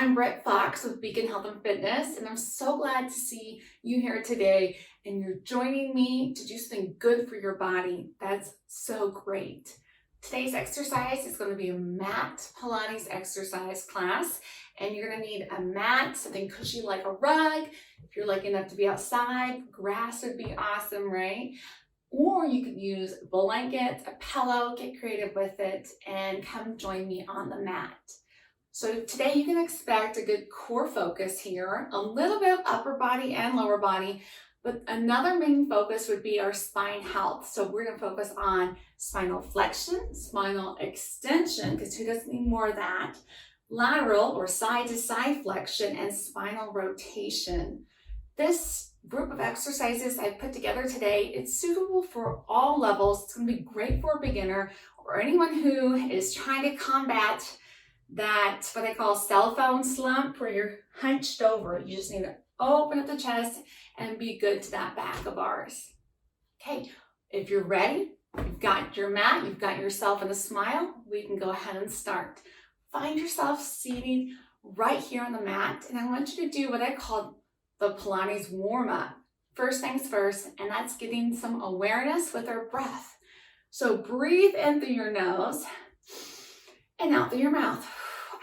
I'm Brett Fox with Beacon Health and Fitness, and I'm so glad to see you here today and you're joining me to do something good for your body. That's so great. Today's exercise is going to be a mat Pilates exercise class, and you're going to need a mat, something cushy like a rug. If you're lucky enough to be outside, grass would be awesome, right? Or you could use a blanket, a pillow, get creative with it, and come join me on the mat. So today you can expect a good core focus here, a little bit of upper body and lower body, but another main focus would be our spine health. So we're going to focus on spinal flexion, spinal extension, because who doesn't need more of that, lateral or side to side flexion, and spinal rotation. This group of exercises I put together today, it's suitable for all levels. It's going to be great for a beginner or anyone who is trying to combat that what I call cell phone slump, where you're hunched over. You just need to open up the chest and be good to that back of ours. Okay, if you're ready, you've got your mat, you've got yourself in a smile, we can go ahead and start. Find yourself seated right here on the mat, and I want you to do what I call the Pilates warm-up. First things first, and that's getting some awareness with our breath. So breathe in through your nose and out through your mouth.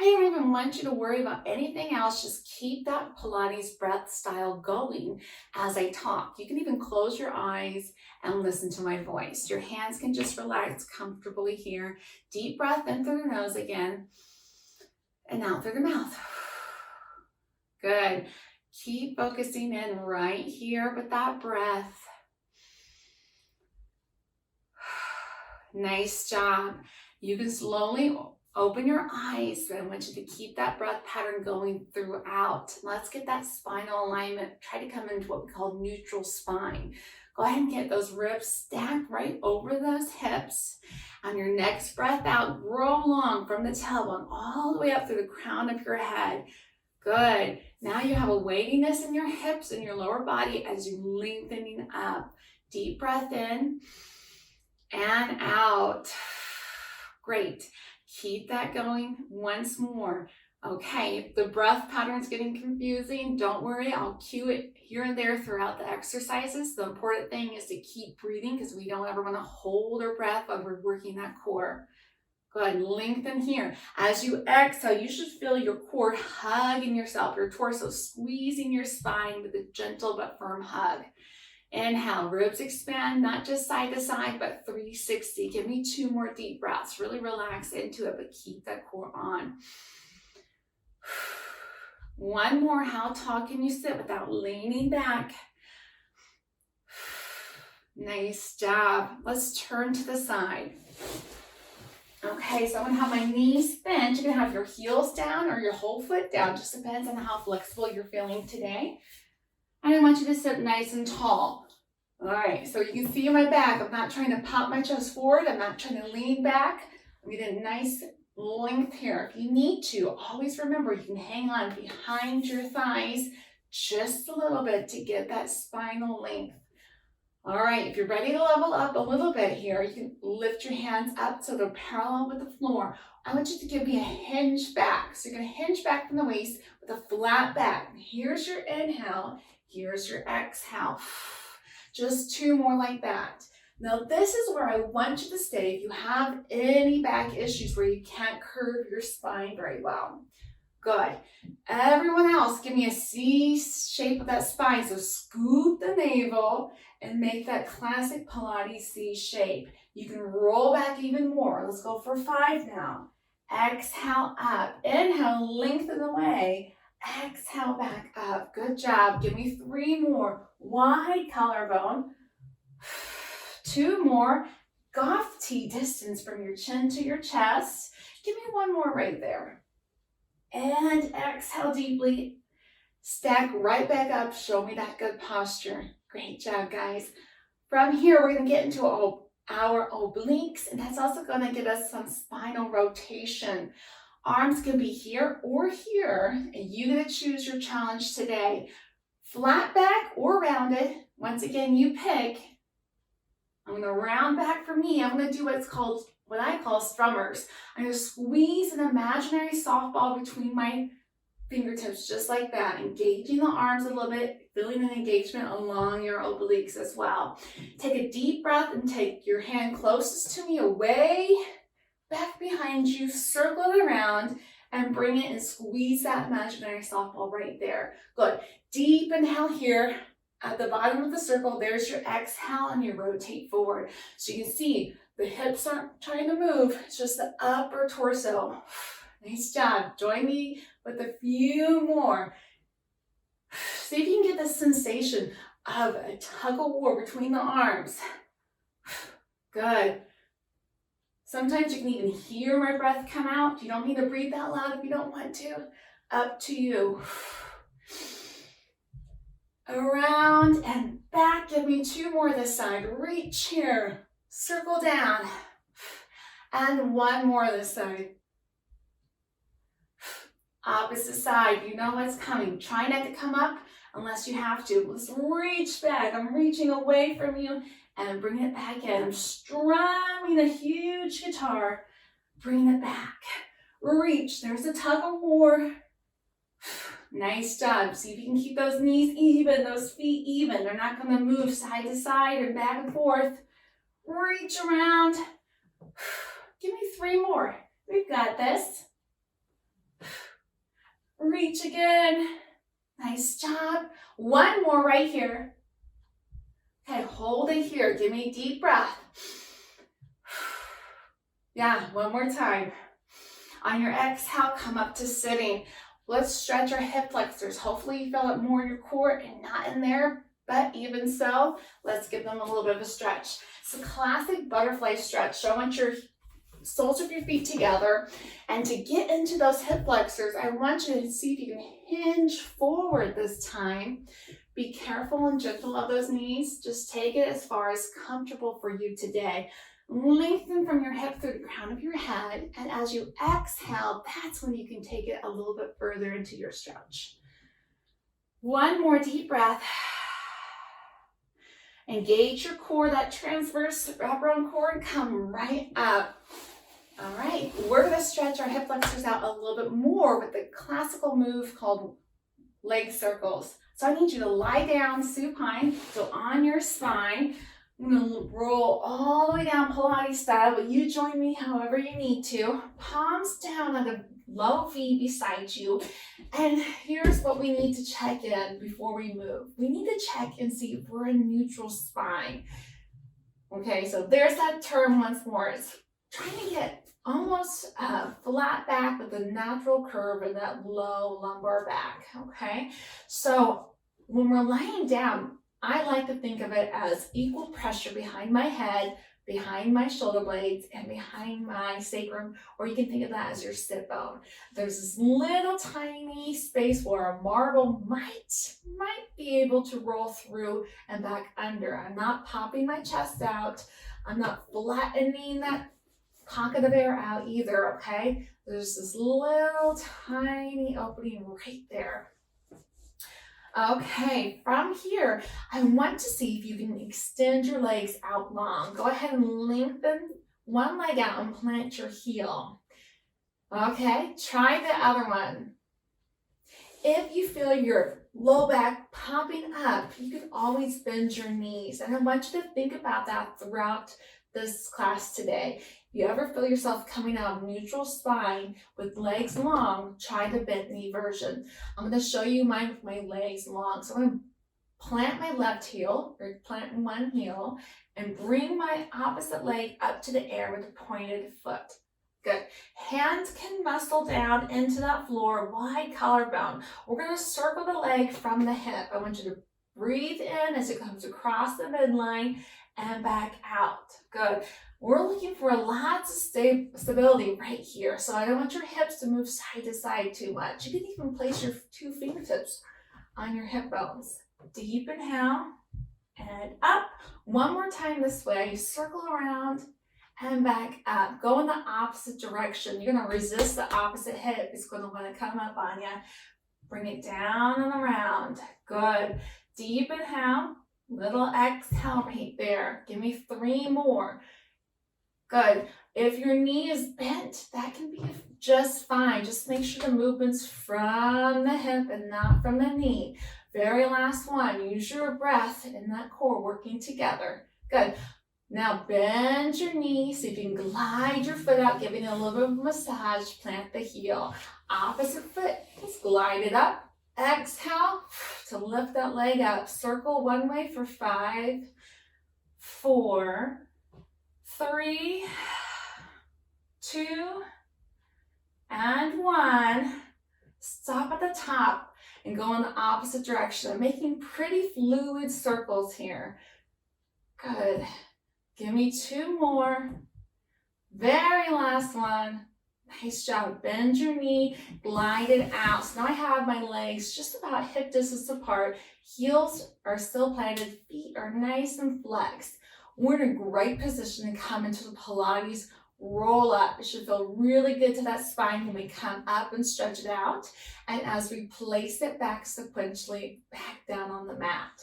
I don't even want you to worry about anything else. Just keep that Pilates breath style going as I talk. You can even close your eyes and listen to my voice. Your hands can just relax comfortably here. Deep breath in through the nose again and out through the mouth. Good. Keep focusing in right here with that breath. Nice job. You can slowly open your eyes, but I want you to keep that breath pattern going throughout. Let's get that spinal alignment. Try to come into what we call neutral spine. Go ahead and get those ribs stacked right over those hips. On your next breath out, grow long from the tailbone all the way up through the crown of your head. Good. Now you have a weightiness in your hips and your lower body as you're lengthening up. Deep breath in and out. Great. Keep that going once more. Okay, if the breath pattern's getting confusing, don't worry. I'll cue it here and there throughout the exercises. The important thing is to keep breathing because we don't ever want to hold our breath while we're working that core. Go ahead and lengthen here. As you exhale, you should feel your core hugging yourself, your torso squeezing your spine with a gentle but firm hug. Inhale, ribs expand, not just side to side, but 360. Give me 2 more deep breaths. Really relax into it, but keep that core on. One more. How tall can you sit without leaning back? Nice job. Let's turn to the side. Okay, so I'm going to have my knees bent. You can have your heels down or your whole foot down. Just depends on how flexible you're feeling today. And I want you to sit nice and tall. All right, so you can see my back. I'm not trying to pop my chest forward. I'm not trying to lean back. I'm getting a nice length here. If you need to, always remember you can hang on behind your thighs just a little bit to get that spinal length. All right, if you're ready to level up a little bit here, you can lift your hands up so they're parallel with the floor. I want you to give me a hinge back. So you're going to hinge back from the waist with a flat back. Here's your inhale. Here's your exhale. Just 2 more like that. Now this is where I want you to stay if you have any back issues where you can't curve your spine very well. Good. Everyone else, give me a C shape of that spine. So scoop the navel and make that classic Pilates C shape. You can roll back even more. Let's go for 5 now. Exhale up. Inhale, lengthen the way. Exhale back up. Good job. Give me 3 more. Wide collarbone. 2 more. Golf tee distance from your chin to your chest. Give me 1 more right there. And exhale deeply. Stack right back up. Show me that good posture. Great job, guys. From here, we're going to get into our obliques, and that's also going to give us some spinal rotation. Arms can be here or here, and you get to choose your challenge today. Flat back or rounded. Once again, you pick. I'm going to round back for me. I'm going to do what I call strummers. I'm going to squeeze an imaginary softball between my fingertips just like that, engaging the arms a little bit, feeling an engagement along your obliques as well. Take a deep breath and take your hand closest to me away, back behind you, circle it around, and bring it and squeeze that imaginary softball right there. Good. Deep inhale here. At the bottom of the circle, there's your exhale, and you rotate forward. So you can see the hips aren't trying to move, it's just the upper torso. Nice job. Join me with a few more. See if you can get this sensation of a tug of war between the arms. Good. Sometimes you can even hear my breath come out. You don't need to breathe that loud if you don't want to. Up to you. Around and back. Give me two more this side. Reach here. Circle down. And one more this side. Opposite side. You know what's coming. Try not to come up unless you have to. Let's reach back. I'm reaching away from you and bring it back in. I'm strumming a huge guitar. Bring it back. Reach. There's a tug of war. Nice job. See if you can keep those knees even, those feet even. They're not going to move side to side and back and forth. Reach around. Give me three more. We've got this. Reach again. Nice job. One more right here. Okay, hold it here. Give me a deep breath. Yeah, one more time. On your exhale, come up to sitting. Let's stretch our hip flexors. Hopefully you feel it more in your core and not in there, but even so, let's give them a little bit of a stretch. It's a classic butterfly stretch. So I want your soles of your feet together, and to get into those hip flexors, I want you to see if you can hinge forward this time. Be careful and gentle of those knees. Just take it as far as comfortable for you today. Lengthen from your hip through the crown of your head, and as you exhale, that's when you can take it a little bit further into your stretch. One more deep breath. Engage your core, that transverse wraparound core, and come right up. All right, we're going to stretch our hip flexors out a little bit more with the classical move called leg circles. So I need you to lie down supine, so on your spine. I'm going to roll all the way down Pilates style, but you join me however you need to. Palms down on the low V beside you. And here's what we need to check in before we move. We need to check and see if we're in neutral spine. Okay, so there's that term once more. It's trying to get almost flat back with a natural curve in that low lumbar back, okay? So when we're lying down, I like to think of it as equal pressure behind my head, behind my shoulder blades, and behind my sacrum, or you can think of that as your sit bone. There's this little tiny space where a marble might be able to roll through and back under. I'm not popping my chest out. I'm not flattening that pocket of air out either, okay? There's this little tiny opening right there. Okay, from here, I want to see if you can extend your legs out long. Go ahead and lengthen one leg out and plant your heel. Okay, try the other one. If you feel your low back popping up, you can always bend your knees. And I want you to think about that throughout this class today. If you ever feel yourself coming out of neutral spine with legs long, try the bent knee version. I'm going to show you mine with my legs long. So I'm going to plant my left heel, or plant one heel, and bring my opposite leg up to the air with a pointed foot. Good. Hands can muscle down into that floor, wide collarbone. We're going to circle the leg from the hip. I want you to breathe in as it comes across the midline and back out. Good. We're looking for lots of stability right here. So I don't want your hips to move side to side too much. You can even place your two fingertips on your hip bones. Deep inhale and up. One more time this way. Circle around and back up. Go in the opposite direction. You're going to resist the opposite hip. It's going to want to come up on you. Bring it down and around. Good. Deep inhale. Little exhale right there. Give me three more. Good. If your knee is bent, that can be just fine. Just make sure the movement's from the hip and not from the knee. Very last one. Use your breath and that core working together. Good. Now bend your knee so you can glide your foot out, giving it a little bit of a massage. Plant the heel. Opposite foot, just glide it up. Exhale to lift that leg up. Circle one way for 5, 4, 3, 2, and 1. Stop at the top and go in the opposite direction. I'm making pretty fluid circles here. Good. Give me 2 more. Very last one. Nice job. Bend your knee, glide it out. So now I have my legs just about hip distance apart. Heels are still planted. Feet are nice and flexed. We're in a great position to come into the Pilates roll up. It should feel really good to that spine when we come up and stretch it out. And as we place it back sequentially, back down on the mat.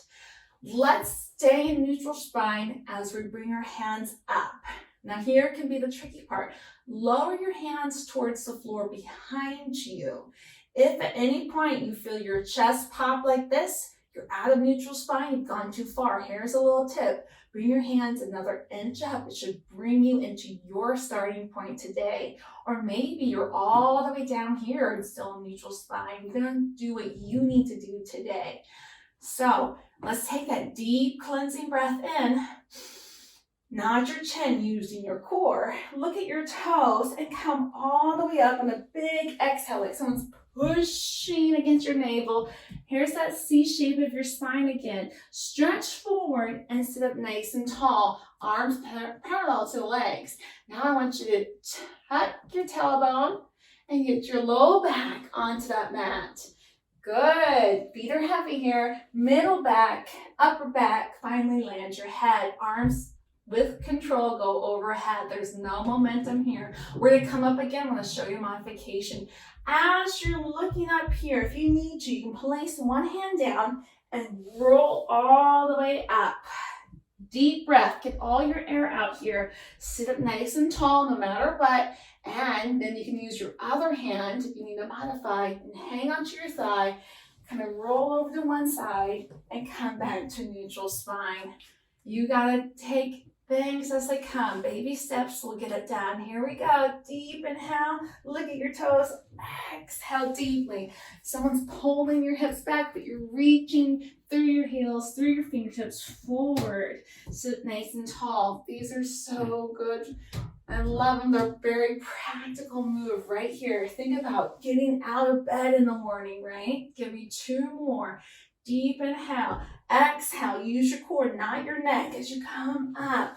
Let's stay in neutral spine as we bring our hands up. Now here can be the tricky part. Lower your hands towards the floor behind you. If at any point you feel your chest pop like this, you're out of neutral spine, you've gone too far. Here's a little tip. Bring your hands another inch up. It should bring you into your starting point today. Or maybe you're all the way down here and still in neutral spine. You're gonna do what you need to do today. So let's take that deep cleansing breath in. Nod your chin using your core. Look at your toes and come all the way up on a big exhale, like someone's pushing against your navel. Here's that C shape of your spine again. Stretch forward and sit up nice and tall. Arms parallel to the legs. Now I want you to tuck your tailbone and get your low back onto that mat. Good. Feet are heavy here. Middle back, upper back. Finally land your head. Arms with control go overhead. There's no momentum here. We're going to come up again. I'm going to show you a modification. As you're looking up here, if you need to, you can place one hand down and roll all the way up. Deep breath. Get all your air out here. Sit up nice and tall no matter what. And then you can use your other hand if you need to modify and hang onto your thigh. Kind of roll over to one side and come back to neutral spine. You got to take things as they come. Baby steps will get it done. Here we go. Deep inhale. Look at your toes. Exhale deeply. Someone's pulling your hips back, but you're reaching through your heels, through your fingertips, forward. Sit nice and tall. These are so good. I love them. They're a very practical move right here. Think about getting out of bed in the morning, right? Give me 2 more. Deep inhale. Exhale. Use your core, not your neck, as you come up.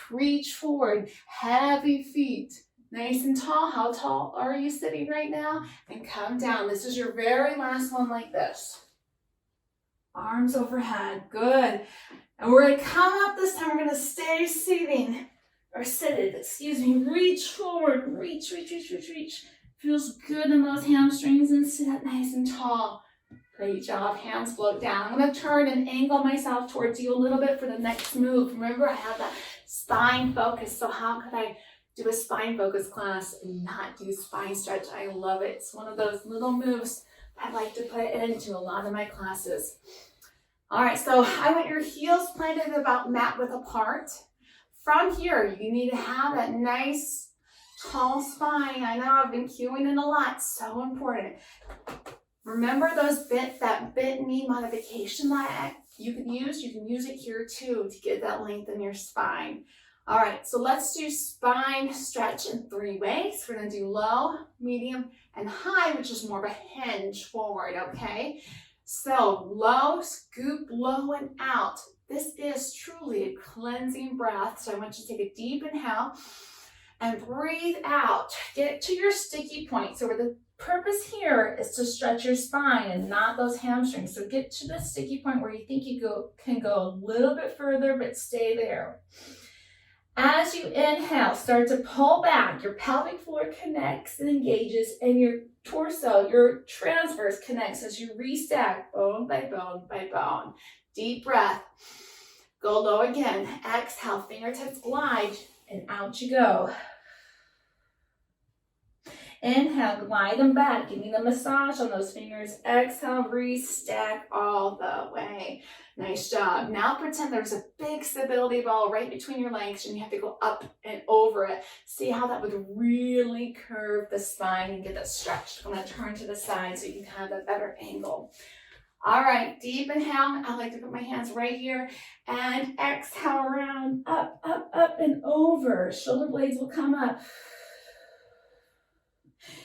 Reach forward. Heavy feet. Nice and tall. How tall are you sitting right now? And come down. This is your very last one like this. Arms overhead. Good. And we're going to come up this time. We're going to stay seated. Reach forward. Reach. Feels good in those hamstrings and sit up nice and tall. Great job. Hands float down. I'm going to turn and angle myself towards you a little bit for the next move. Remember, I have that spine focus. So how could I do a spine focus class and not do spine stretch? I love it. It's one of those little moves I like to put into a lot of my classes. All right, so I want your heels planted about mat width apart. From here, you need to have that nice tall spine. I know I've been cueing it a lot. So important. Remember that bent knee modification that you can use it here too to get that length in your spine. All right, so let's do spine stretch in 3 ways. We're gonna do low, medium, and high, which is more of a hinge forward, okay? So low, scoop low and out. This is truly a cleansing breath. So I want you to take a deep inhale and breathe out. Get to your sticky point. So the purpose here is to stretch your spine and not those hamstrings. So get to the sticky point where you think you can go a little bit further, but stay there. As you inhale, start to pull back. Your pelvic floor connects and engages, and your torso, your transverse connects as you restack bone by bone by bone. Deep breath. Go low again. Exhale, fingertips glide and out you go. Inhale, glide them back, giving the massage on those fingers. Exhale, restack all the way. Nice job. Now pretend there's a big stability ball right between your legs and you have to go up and over it. See how that would really curve the spine and get that stretch. I'm going to turn to the side so you can have that better angle. All right, deep inhale. I like to put my hands right here and exhale around, up, up, up and over. Shoulder blades will come up.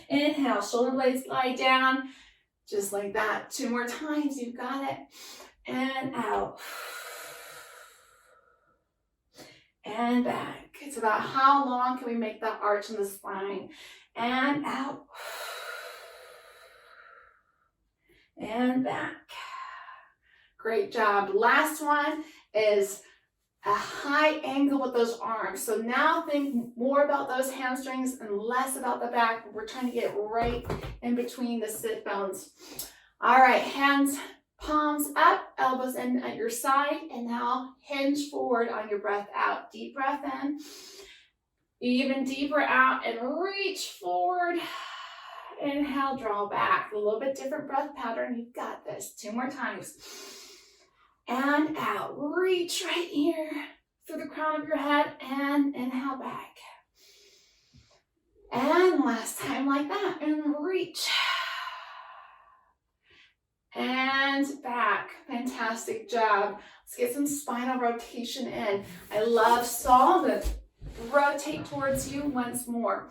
Inhale, shoulder blades glide down, just like that. 2 more times, you've got it. And out. And back. It's about how long can we make that arch in the spine. And out. And back. Great job. Last one is a high angle with those arms. So now think more about those hamstrings and less about the back. We're trying to get right in between the sit bones. All right, hands, palms up, elbows in at your side, and now hinge forward on your breath out. Deep breath in, even deeper out, and reach forward. Inhale, draw back. A little bit different breath pattern. You've got this. 2 more times. And out. Reach right here through the crown of your head and inhale back. And last time like that. And reach. And back. Fantastic job. Let's get some spinal rotation in. I love Saul. Rotate towards you once more.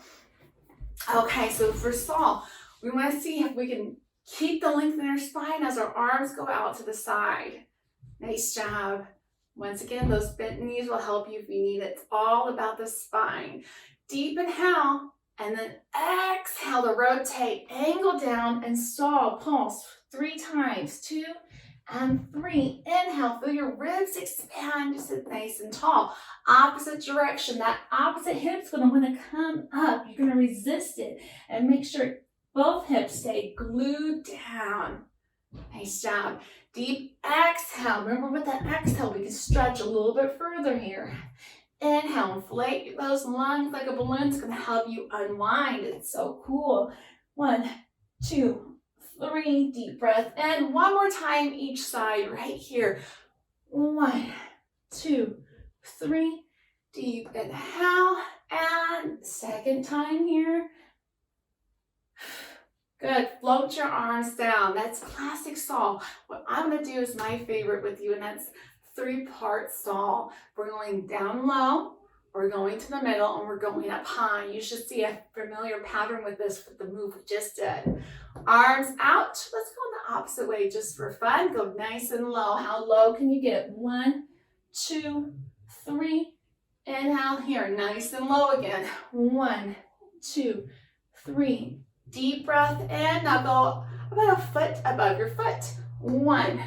Okay, so for Saul, we want to see if we can keep the length in our spine as our arms go out to the side. Nice job. Once again, those bent knees will help you if you need it. It's all about the spine. Deep inhale, and then exhale to rotate. Angle down and Saul, pulse 3 times. 2 and 3. Inhale, feel your ribs expand, sit nice and tall. Opposite direction. That opposite hip's going to want to come up. You're going to resist it and make sure both hips stay glued down. Nice job. Deep exhale. Remember with that exhale, we can stretch a little bit further here. Inhale, inflate those lungs like a balloon. It's going to help you unwind. It's so cool. 1, 2, 3. Deep breath in. 1 more time each side right here. 1, 2, 3. Deep inhale. And second time here. Good. Float your arms down. That's classic Saul. What I'm going to do is my favorite with you, and that's 3-part Saul. We're going down low, we're going to the middle, and we're going up high. You should see a familiar pattern with this with the move we just did. Arms out. Let's go the opposite way just for fun. Go nice and low. How low can you get? 1, 2, 3. Inhale here. Nice and low again. 1, 2, 3. Deep breath in. Now go about a foot above your foot. 1,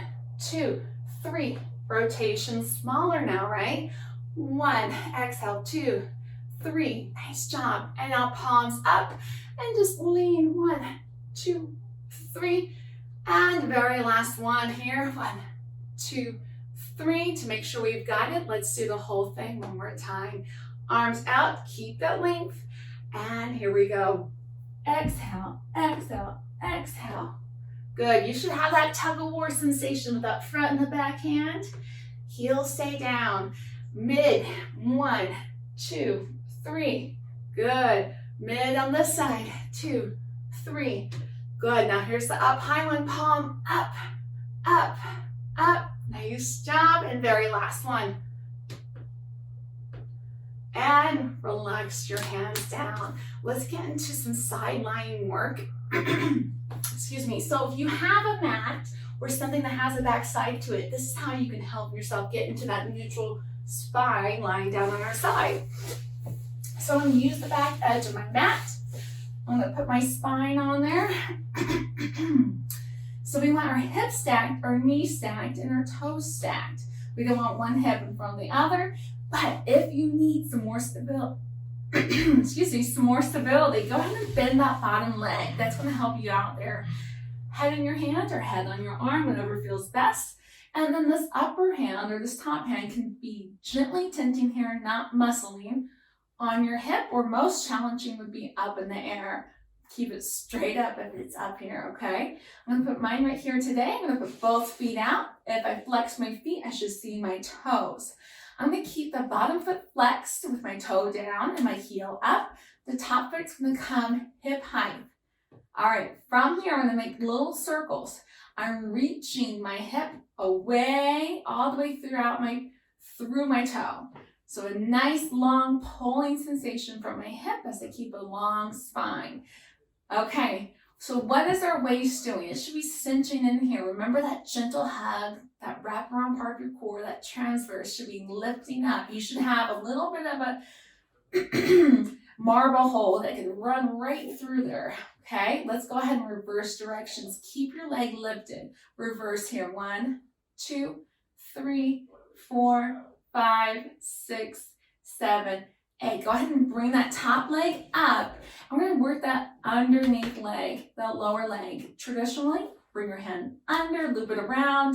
2, 3. Rotation smaller now, right? 1. Exhale. 2, 3. Nice job. And now palms up and just lean. 1, 2, 3. And very last one here. 1, 2, 3. To make sure we've got it, let's do the whole thing one more time. Arms out. Keep that length. And here we go. Exhale, exhale, exhale. Good. You should have that tug of war sensation with that front and the back hand. Heels stay down. Mid. 1, 2, 3. Good. Mid on this side. 2, 3. Good. Now here's the up high one. Palm up, up, up. Nice job. And very last one. And relax your hands down. Let's get into some side lying work. Excuse me. So if you have a mat or something that has a back side to it, this is how you can help yourself get into that neutral spine lying down on our side. So I'm going to use the back edge of my mat. I'm going to put my spine on there. So we want our hips stacked, our knees stacked, and our toes stacked. We don't want one hip in front of the other. But if you need some more stability, some more stability, go ahead and bend that bottom leg. That's going to help you out there. Head in your hand or head on your arm, whatever feels best. And then this upper hand or this top hand can be gently tenting here, not muscling, on your hip, or most challenging would be up in the air. Keep it straight up if it's up here, okay? I'm gonna put mine right here today. I'm gonna put both feet out. If I flex my feet, I should see my toes. I'm gonna keep the bottom foot flexed with my toe down and my heel up. The top foot's gonna come hip height. All right, from here, I'm gonna make little circles. I'm reaching my hip away, all the way through my toe. So a nice long pulling sensation from my hip as I keep a long spine. Okay, so what is our waist doing? It should be cinching in here. Remember that gentle hug, that wrap around part of your core, that transverse should be lifting up. You should have a little bit of a marble hole that can run right through there. Okay, let's go ahead and reverse directions. Keep your leg lifted. Reverse here. 1, 2, 3, 4, 5, 6, 7, 8. Go ahead and bring that top leg up. And we're going to work that underneath leg, the lower leg. Traditionally, bring your hand under, loop it around,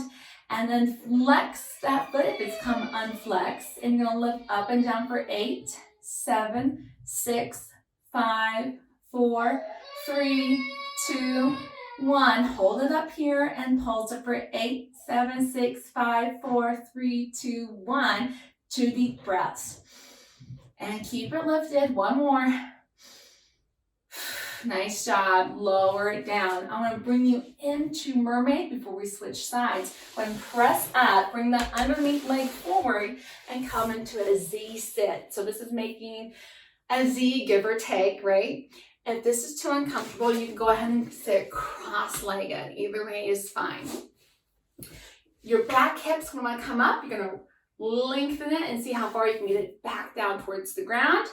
and then flex that foot if it's come unflexed. And you're going to lift up and down for 8, 7, 6, 5, 4, 3, 2, 1. Hold it up here and pulse it for 8, 7, 6, 5, 4, 3, 2, 1. 2 deep breaths. And keep it lifted. One more. Nice job. Lower it down. I'm going to bring you into mermaid before we switch sides. Go ahead and press up. Bring the underneath leg forward and come into a Z sit. So this is making a Z, give or take, right? If this is too uncomfortable, you can go ahead and sit cross-legged. Either way is fine. Your back hip's going to want to come up. You're going to lengthen it and see how far you can get it back down towards the ground.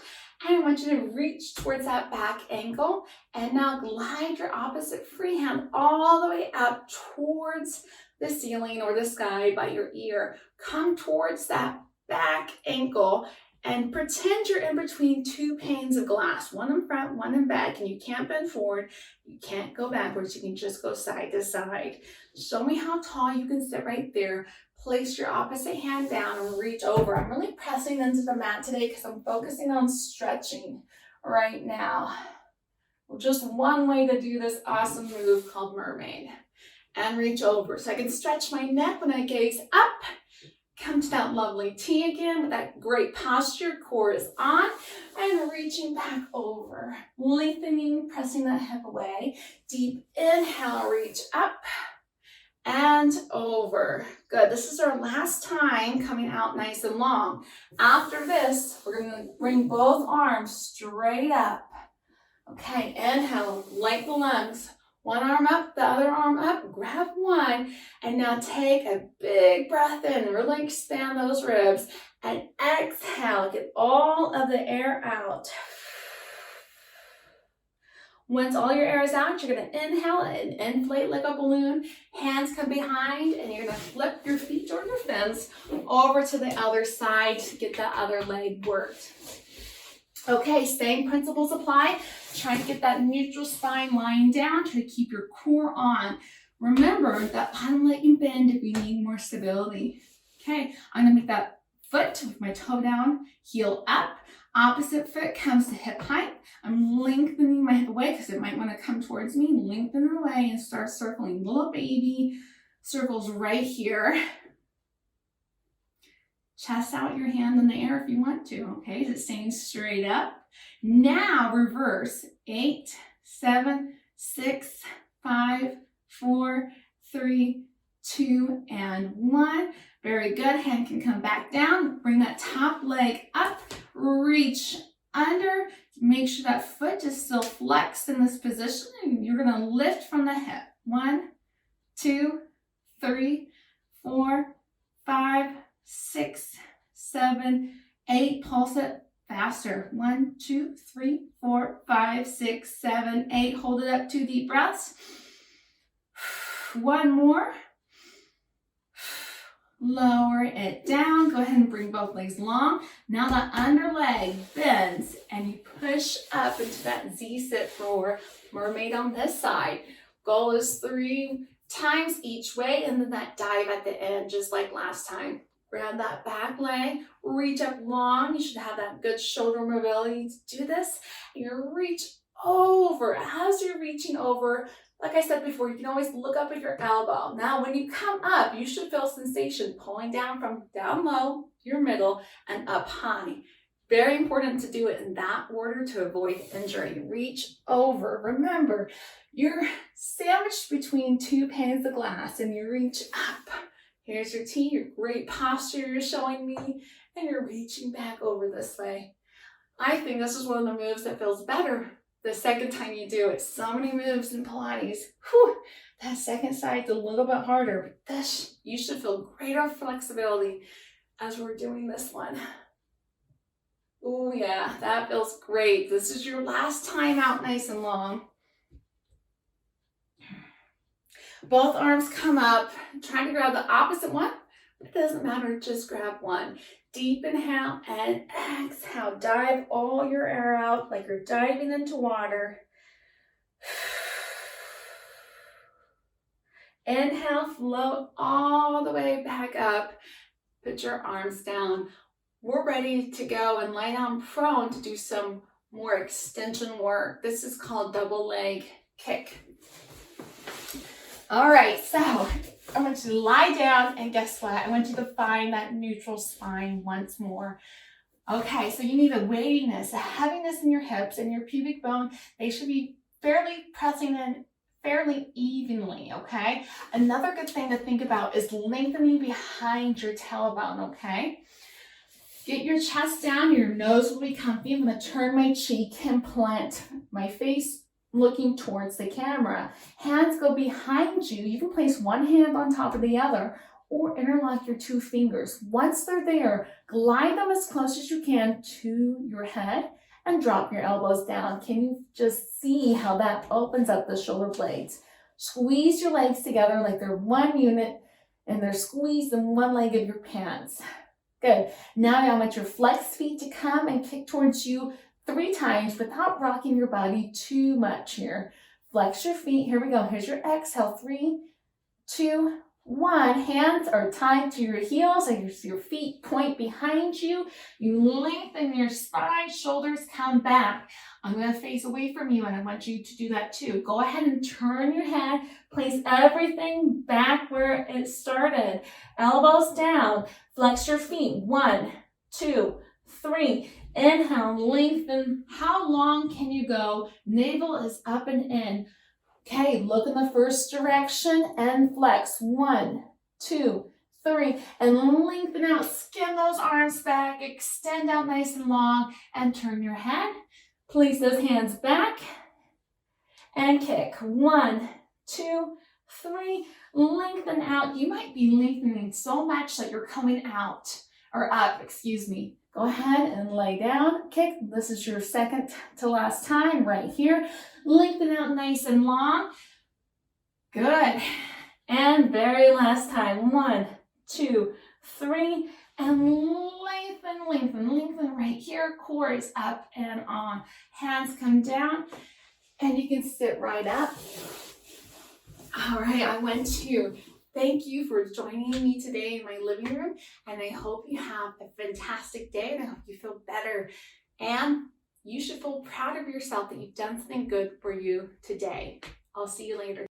And I want you to reach towards that back ankle. And now glide your opposite free hand all the way up towards the ceiling or the sky by your ear. Come towards that back ankle and pretend you're in between 2 panes of glass, one in front, one in back, and you can't bend forward, you can't go backwards, you can just go side to side. Show me how tall you can sit right there. Place your opposite hand down and reach over. I'm really pressing into the mat today because I'm focusing on stretching right now. Well, just one way to do this awesome move called mermaid. And reach over. So I can stretch my neck when I gaze up. Come to that lovely T again with that great posture. Core is on. And reaching back over. Lengthening, pressing that hip away. Deep inhale, reach up. And over. Good. This is our last time coming out nice and long. After this, we're going to bring both arms straight up. Okay, inhale, light the lungs. One arm up, the other arm up. Grab one. And now take a big breath in. Really expand those ribs. And exhale. Get all of the air out. Once all your air is out, you're going to inhale and inflate like a balloon. Hands come behind, and you're going to flip your feet or your fins over to the other side to get that other leg worked. Okay, same principles apply. Try to get that neutral spine lying down. Try to keep your core on. Remember that bottom leg can bend if you need more stability. Okay, I'm going to make that foot with my toe down, heel up. Opposite foot comes to hip height. I'm lengthening my hip away because it might want to come towards me. Lengthen it away and start circling. Little baby circles right here. Chest out your hand in the air if you want to. Okay, is it staying straight up? Now reverse. 8, 7, 6, 5, 4, 3, 2, and 1. Very good. Hand can come back down. Bring that top leg up. Reach under. Make sure that foot is still flexed in this position. And you're going to lift from the hip. 1, 2, 3, 4, 5, 6, 7, 8. Pulse it faster. 1, 2, 3, 4, 5, 6, 7, 8. Hold it up. 2 deep breaths. One more. Lower it down. Go ahead and bring both legs long. Now the under leg bends and you push up into that Z sit for mermaid on this side. Goal is 3 times each way and then that dive at the end just like last time. Grab that back leg, reach up long. You should have that good shoulder mobility to do this. And you reach over. As you're reaching over, like I said before, you can always look up at your elbow. Now, when you come up, you should feel sensation pulling down from down low, your middle, and up high. Very important to do it in that order to avoid injury. Reach over. Remember, you're sandwiched between two panes of glass and you reach up. Here's your T, your great posture you're showing me, and you're reaching back over this way. I think this is one of the moves that feels better the second time you do it. So many moves in Pilates. Whew, that second side's a little bit harder, but this, you should feel greater flexibility as we're doing this one. Oh yeah, that feels great. This is your last time out nice and long. Both arms come up, trying to grab the opposite one, but it doesn't matter, just grab one. Deep inhale and exhale. Dive all your air out like you're diving into water. Inhale, float all the way back up. Put your arms down. We're ready to go and lie down prone to do some more extension work. This is called double leg kick. All right, so I want you to lie down, and guess what? I want you to find that neutral spine once more. Okay, so you need a weightiness, a heaviness in your hips and your pubic bone. They should be fairly pressing in fairly evenly, okay? Another good thing to think about is lengthening behind your tailbone, okay? Get your chest down, your nose will be comfy. I'm gonna turn my cheek and plant my face looking towards the camera. Hands go behind you. You can place one hand on top of the other or interlock your two fingers. Once they're there, glide them as close as you can to your head and drop your elbows down. Can you just see how that opens up the shoulder blades? Squeeze your legs together like they're one unit and they're squeezed in one leg of your pants. Good. Now I want your flexed feet to come and kick towards you 3 times without rocking your body too much here. Flex your feet. Here we go. Here's your exhale. 3, 2, 1. Hands are tied to your heels and your feet point behind you. You lengthen your spine, shoulders come back. I'm going to face away from you and I want you to do that too. Go ahead and turn your head. Place everything back where it started. Elbows down. Flex your feet. 1, 2, 3. Inhale, lengthen. How long can you go? Navel is up and in. Okay, look in the first direction and flex. 1, 2, 3. And lengthen out. Skin those arms back. Extend out nice and long. And turn your head. Place those hands back. And kick. 1, 2, 3. Lengthen out. You might be lengthening so much that you're coming out. Or up, excuse me. Go ahead and lay down, kick. This is your second to last time right here. Lengthen out nice and long. Good. And very last time. 1, 2, 3. And lengthen, lengthen, lengthen right here. Core is up and on. Hands come down and you can sit right up. All right, I want to thank you for joining me today in my living room, and I hope you have a fantastic day, and I hope you feel better. And you should feel proud of yourself that you've done something good for you today. I'll see you later.